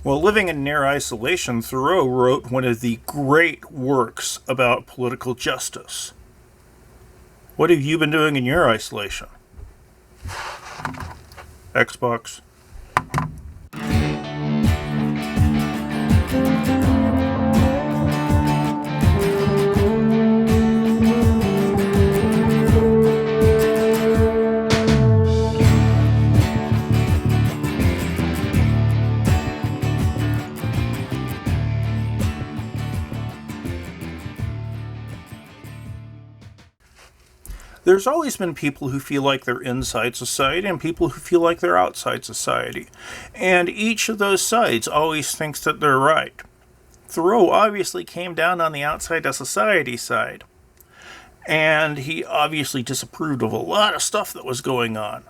Well, living in near isolation, Thoreau wrote one of the great works about political justice. What have you been doing in your isolation? Xbox. There's always been people who feel like they're inside society and people who feel like they're outside society. And each of those sides always thinks that they're right. Thoreau obviously came down on the outside of society side. And he obviously disapproved of a lot of stuff that was going on.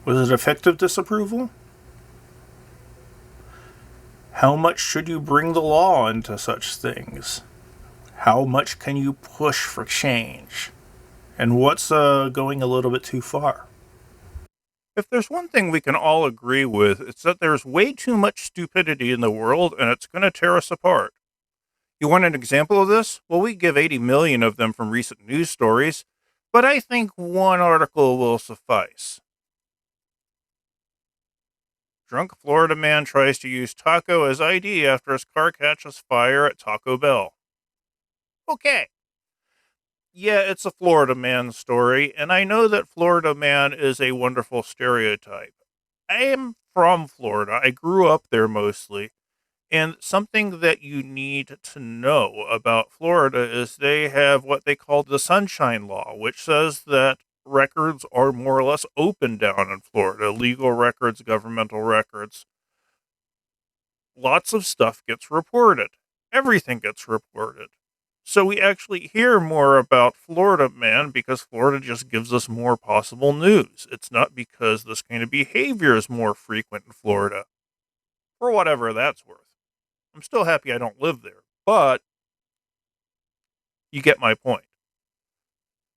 Was it effective disapproval? How much should you bring the law into such things? How much can you push for change? And what's going a little bit too far? If there's one thing we can all agree with, it's that there's way too much stupidity in the world and it's going to tear us apart. You want an example of this? Well, we give 80 million of them from recent news stories, but I think one article will suffice. Drunk Florida man tries to use taco as ID after his car catches fire at Taco Bell. Okay. Yeah, it's a Florida man story, and I know that Florida man is a wonderful stereotype. I am from Florida. I grew up there mostly. And something that you need to know about Florida is they have what they call the Sunshine Law, which says that records are more or less open down in Florida, legal records, governmental records. Lots of stuff gets reported. Everything gets reported. So we actually hear more about Florida man because Florida just gives us more possible news. It's not because this kind of behavior is more frequent in Florida. For whatever that's worth. I'm still happy I don't live there, but you get my point.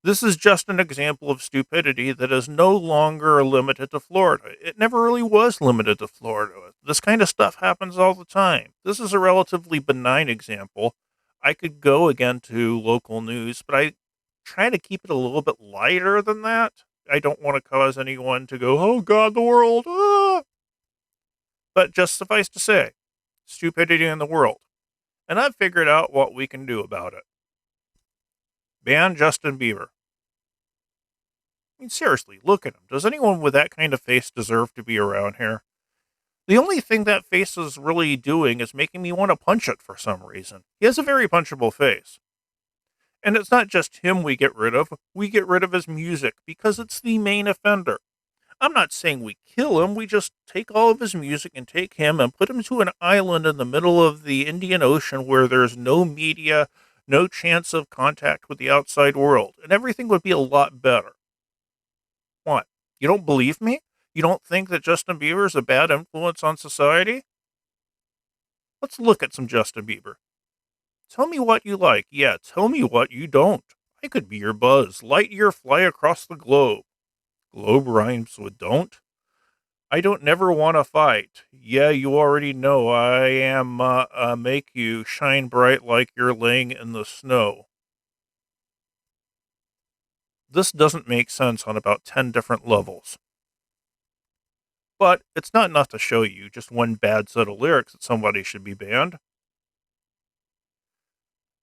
This is just an example of stupidity that is no longer limited to Florida. It never really was limited to Florida. This kind of stuff happens all the time. This is a relatively benign example. I could go again to local news, but I try to keep it a little bit lighter than that. I don't want to cause anyone to go, oh God, the world. Ah! But just suffice to say, stupidity in the world. And I've figured out what we can do about it. Ban Justin Bieber. I mean, seriously, look at him. Does anyone with that kind of face deserve to be around here? The only thing that face is really doing is making me want to punch it for some reason. He has a very punchable face. And it's not just him we get rid of his music because it's the main offender. I'm not saying we kill him, we just take all of his music and take him and put him to an island in the middle of the Indian Ocean where there's no media, no chance of contact with the outside world, and everything would be a lot better. What? You don't believe me? You don't think that Justin Bieber is a bad influence on society? Let's look at some Justin Bieber. Tell me what you like. Yeah, tell me what you don't. I could be your buzz. Lightyear fly across the globe. Globe rhymes with don't. I don't never want to fight. Yeah, you already know I am make you shine bright like you're laying in the snow. This doesn't make sense on about 10 different levels. But it's not enough to show you just one bad set of lyrics that somebody should be banned.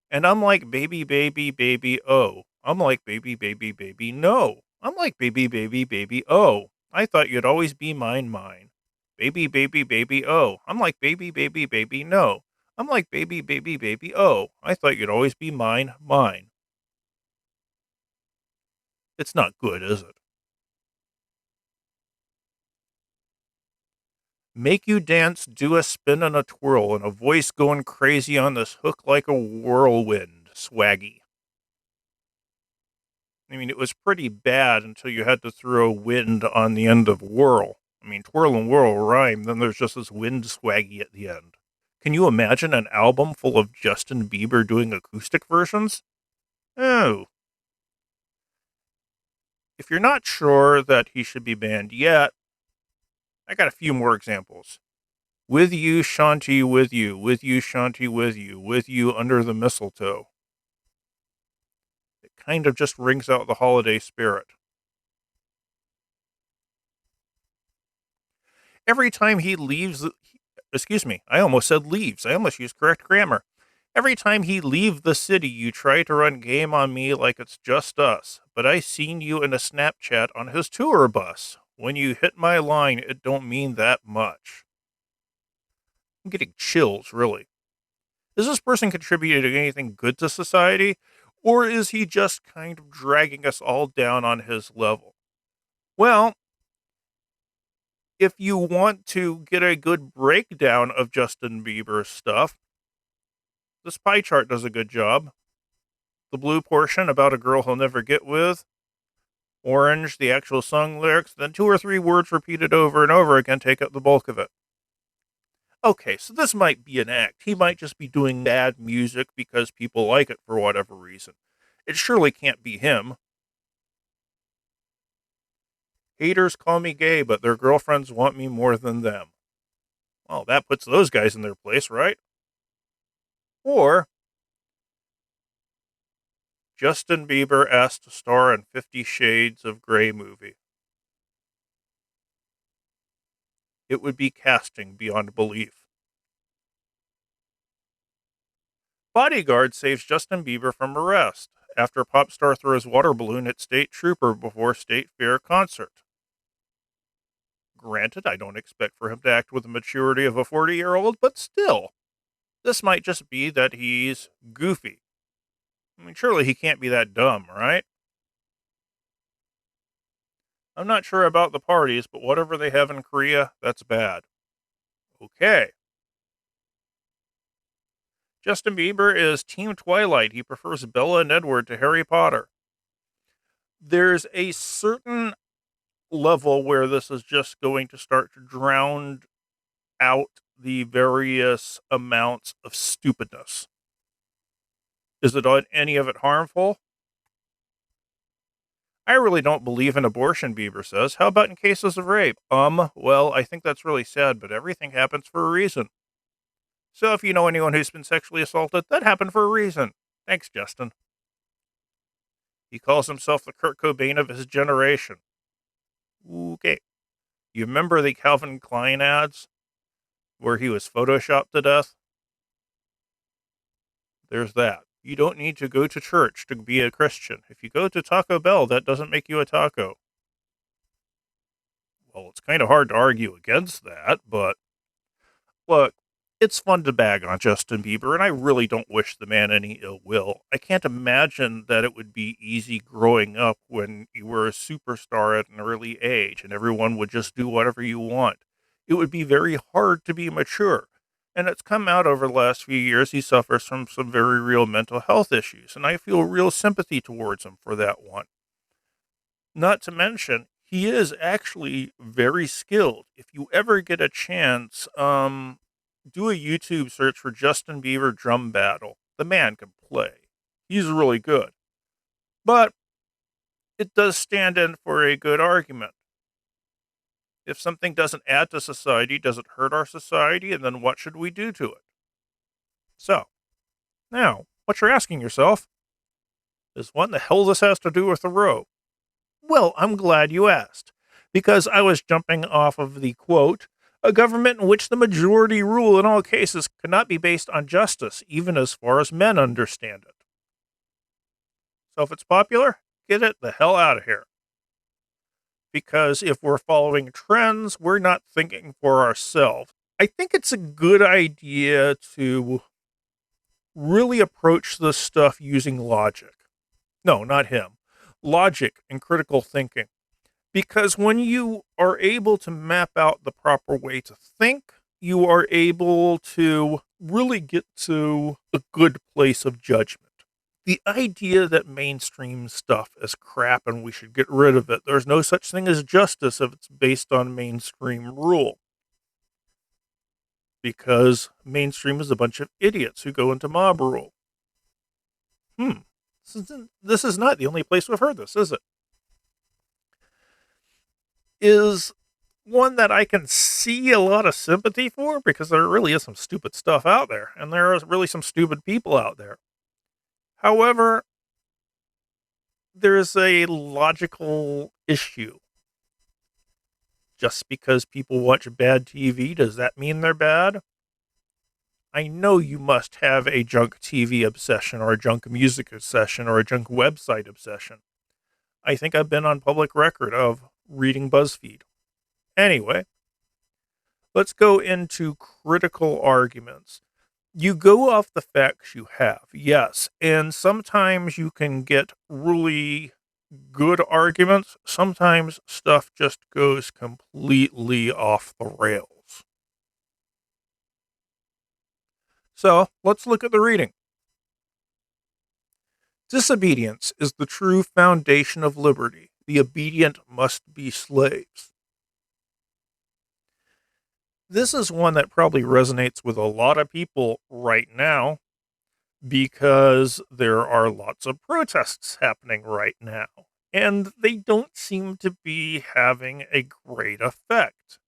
And I'm like, baby, baby, baby, oh. I'm like, baby, baby, baby, no. I'm like, baby, baby, baby, oh. I thought you'd always be mine, mine. Baby, baby, baby, oh. I'm like, baby, baby, baby, no. I'm like, baby, baby, baby, oh. I thought you'd always be mine, mine. It's not good, is it? Make you dance, do a spin and a twirl, and a voice going crazy on this hook like a whirlwind, swaggy. I mean, it was pretty bad until you had to throw wind on the end of whirl. I mean, twirl and whirl rhyme, then there's just this wind swaggy at the end. Can you imagine an album full of Justin Bieber doing acoustic versions? Oh. If you're not sure that he should be banned yet, I got a few more examples. With you, Shanti, with you, Shanti, with you under the mistletoe. It kind of just rings out the holiday spirit. Every time he leaves, excuse me, I almost said leaves. I almost used correct grammar. Every time he leave the city, you try to run game on me like it's just us. But I seen you in a Snapchat on his tour bus. When you hit my line, it don't mean that much. I'm getting chills, really. Is this person contributing anything good to society? Or is he just kind of dragging us all down on his level? Well, if you want to get a good breakdown of Justin Bieber's stuff, this pie chart does a good job. The blue portion about a girl he'll never get with, orange, the actual song lyrics, then 2 or 3 words repeated over and over again take up the bulk of it. Okay, so this might be an act. He might just be doing bad music because people like it for whatever reason. It surely can't be him. Haters call me gay, but their girlfriends want me more than them. Well, that puts those guys in their place, right? Or Justin Bieber asked to star in 50 Shades of Grey movie. It would be casting beyond belief. Bodyguard saves Justin Bieber from arrest after pop star throws water balloon at state trooper before state fair concert. Granted, I don't expect for him to act with the maturity of a 40-year-old, but still, this might just be that he's goofy. I mean, surely he can't be that dumb, right? I'm not sure about the parties, but whatever they have in Korea, that's bad. Okay. Justin Bieber is Team Twilight. He prefers Bella and Edward to Harry Potter. There's a certain level where this is just going to start to drown out the various amounts of stupidness. Is it on any of it harmful? I really don't believe in abortion, Bieber says. How about in cases of rape? Well, I think that's really sad, but everything happens for a reason. So if you know anyone who's been sexually assaulted, that happened for a reason. Thanks, Justin. He calls himself the Kurt Cobain of his generation. Okay. You remember the Calvin Klein ads where he was photoshopped to death? There's that. You don't need to go to church to be a Christian. If you go to Taco Bell, that doesn't make you a taco. Well, it's kind of hard to argue against that, but look, it's fun to bag on Justin Bieber, and I really don't wish the man any ill will. I can't imagine that it would be easy growing up when you were a superstar at an early age and everyone would just do whatever you want. It would be very hard to be mature. And it's come out over the last few years he suffers from some very real mental health issues, and I feel real sympathy towards him for that one. Not to mention, he is actually very skilled. If you ever get a chance, do a YouTube search for Justin Bieber drum battle. The man can play. He's really good. But it does stand in for a good argument. If something doesn't add to society, does it hurt our society? And then what should we do to it? So, now, what you're asking yourself is what in the hell this has to do with the robe? Well, I'm glad you asked, because I was jumping off of the quote, a government in which the majority rule in all cases cannot be based on justice, even as far as men understand it. So if it's popular, get it the hell out of here. Because if we're following trends, we're not thinking for ourselves. I think it's a good idea to really approach this stuff using logic. No, not him. Logic and critical thinking. Because when you are able to map out the proper way to think, you are able to really get to a good place of judgment. The idea that mainstream stuff is crap and we should get rid of it, there's no such thing as justice if it's based on mainstream rule. Because mainstream is a bunch of idiots who go into mob rule. This is not the only place we've heard this, is it? Is one that I can see a lot of sympathy for because there really is some stupid stuff out there, and there is really some stupid people out there. However, there's a logical issue. Just because people watch bad TV, does that mean they're bad? I know you must have a junk TV obsession or a junk music obsession or a junk website obsession. I think I've been on public record of reading BuzzFeed. Anyway, let's go into critical arguments. You go off the facts you have, yes, and sometimes you can get really good arguments. Sometimes stuff just goes completely off the rails. So let's look at the reading. Disobedience is the true foundation of liberty. The obedient must be slaves. This is one that probably resonates with a lot of people right now because there are lots of protests happening right now, and they don't seem to be having a great effect.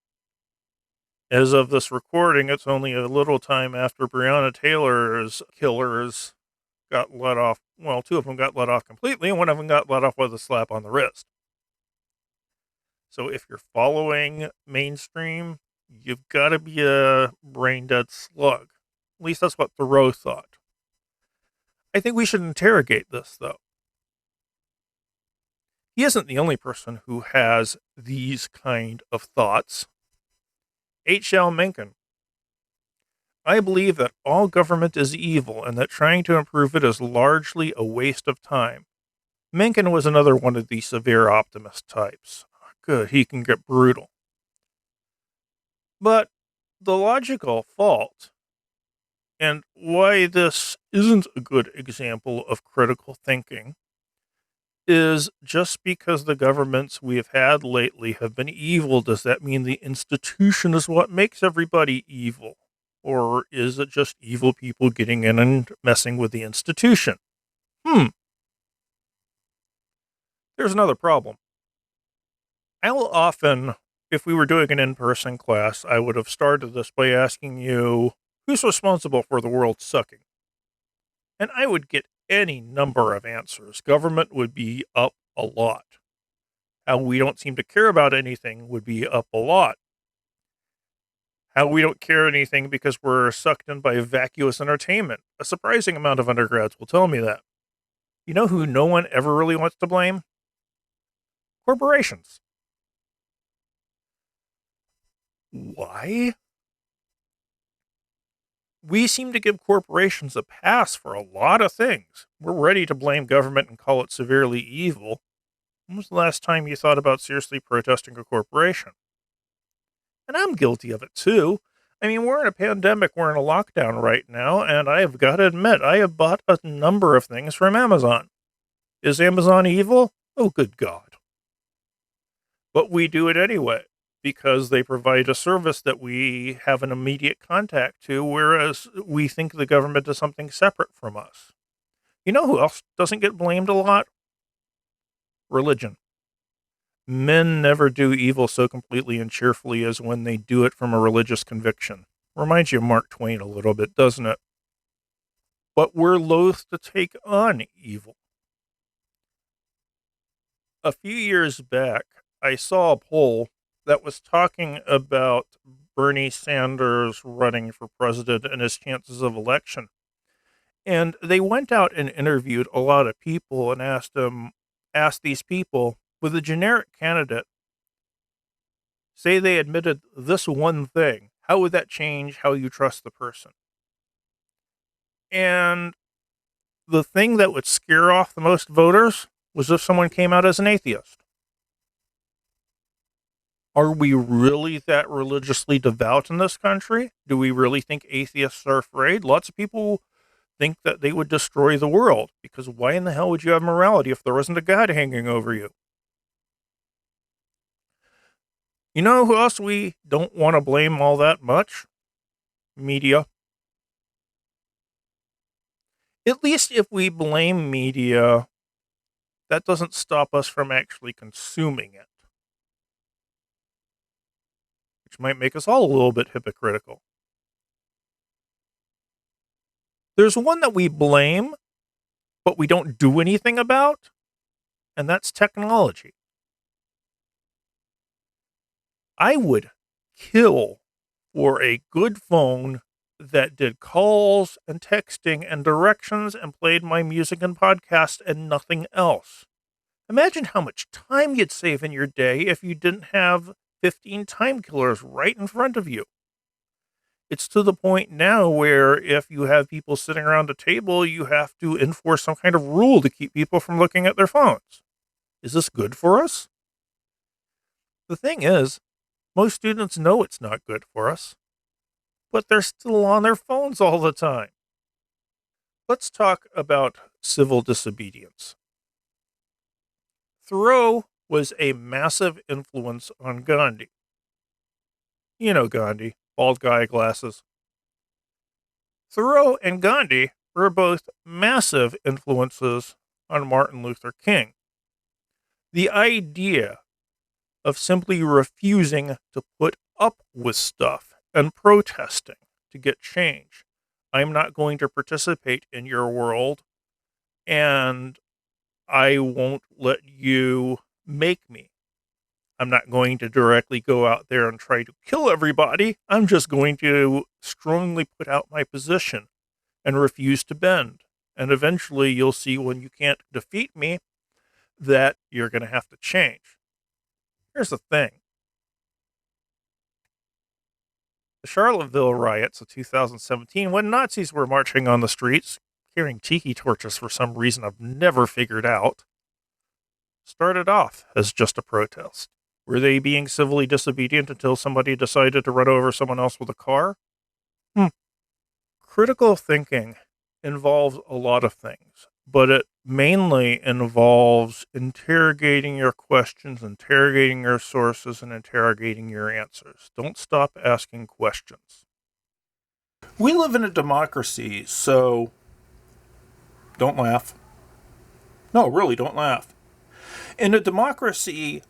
As of this recording, it's only a little time after Breonna Taylor's killers got let off. Well, two of them got let off completely, and one of them got let off with a slap on the wrist. So if you're following mainstream, you've got to be a brain dead slug. At least that's what Thoreau thought. I think we should interrogate this, though. He isn't the only person who has these kind of thoughts. H.L. Mencken. I believe that all government is evil and that trying to improve it is largely a waste of time. Mencken was another one of the severe optimist types. Good, he can get brutal. But the logical fault, and why this isn't a good example of critical thinking, is just because the governments we've had lately have been evil, does that mean the institution is what makes everybody evil? Or is it just evil people getting in and messing with the institution? There's another problem. I will often, if we were doing an in-person class, I would have started this by asking you, who's responsible for the world sucking? And I would get any number of answers. Government would be up a lot. How we don't seem to care about anything would be up a lot. How we don't care anything because we're sucked in by vacuous entertainment. A surprising amount of undergrads will tell me that. You know who no one ever really wants to blame? Corporations. Why? We seem to give corporations a pass for a lot of things. We're ready to blame government and call it severely evil. When was the last time you thought about seriously protesting a corporation? And I'm guilty of it too. I mean, we're in a pandemic, we're in a lockdown right now, and I have got to admit, I have bought a number of things from Amazon. Is Amazon evil? Oh, good God. But we do it anyway, because they provide a service that we have an immediate contact to, whereas we think the government is something separate from us. You know who else doesn't get blamed a lot? Religion. Men never do evil so completely and cheerfully as when they do it from a religious conviction. Reminds you of Mark Twain a little bit, doesn't it? But we're loath to take on evil. A few years back, I saw a poll that was talking about Bernie Sanders running for president and his chances of election. And they went out and interviewed a lot of people and asked these people, with a generic candidate, say they admitted this one thing, how would that change how you trust the person? And the thing that would scare off the most voters was if someone came out as an atheist. Are we really that religiously devout in this country? Do we really think atheists are afraid? Lots of people think that they would destroy the world, because why in the hell would you have morality if there wasn't a God hanging over you? You know who else we don't want to blame all that much? Media. At least if we blame media, that doesn't stop us from actually consuming it. which might make us all a little bit hypocritical. There's one that we blame, but we don't do anything about, and that's technology. I would kill for a good phone that did calls and texting and directions and played my music and podcast and nothing else. Imagine how much time you'd save in your day if you didn't have 15 time killers right in front of you. It's to the point now where if you have people sitting around a table, you have to enforce some kind of rule to keep people from looking at their phones. Is this good for us? The thing is, most students know it's not good for us, but they're still on their phones all the time. Let's talk about civil disobedience. Thoreau was a massive influence on Gandhi. You know Gandhi, bald guy, glasses. Thoreau and Gandhi were both massive influences on Martin Luther King. The idea of simply refusing to put up with stuff and protesting to get change. I'm not going to participate in your world, and I won't let you make me. I'm not going to directly go out there and try to kill everybody. I'm just going to strongly put out my position and refuse to bend. And eventually you'll see when you can't defeat me that you're going to have to change. Here's the thing. The Charlottesville riots of 2017, when Nazis were marching on the streets, carrying tiki torches for some reason I've never figured out, started off as just a protest. Were they being civilly disobedient until somebody decided to run over someone else with a car? Critical thinking involves a lot of things, but it mainly involves interrogating your questions, interrogating your sources, and interrogating your answers. Don't stop asking questions. We live in a democracy, so don't laugh. No, really, don't laugh. In a democracy,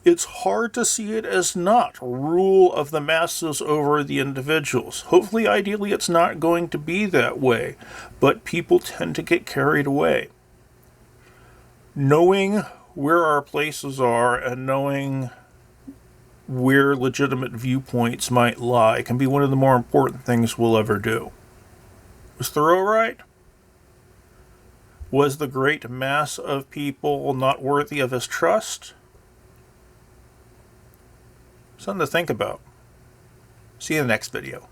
it's hard to see it as not rule of the masses over the individuals. Hopefully, ideally, it's not going to be that way, but people tend to get carried away. Knowing where our places are and knowing where legitimate viewpoints might lie can be one of the more important things we'll ever do. Was Thoreau right? Was the great mass of people not worthy of his trust? Something to think about. See you in the next video.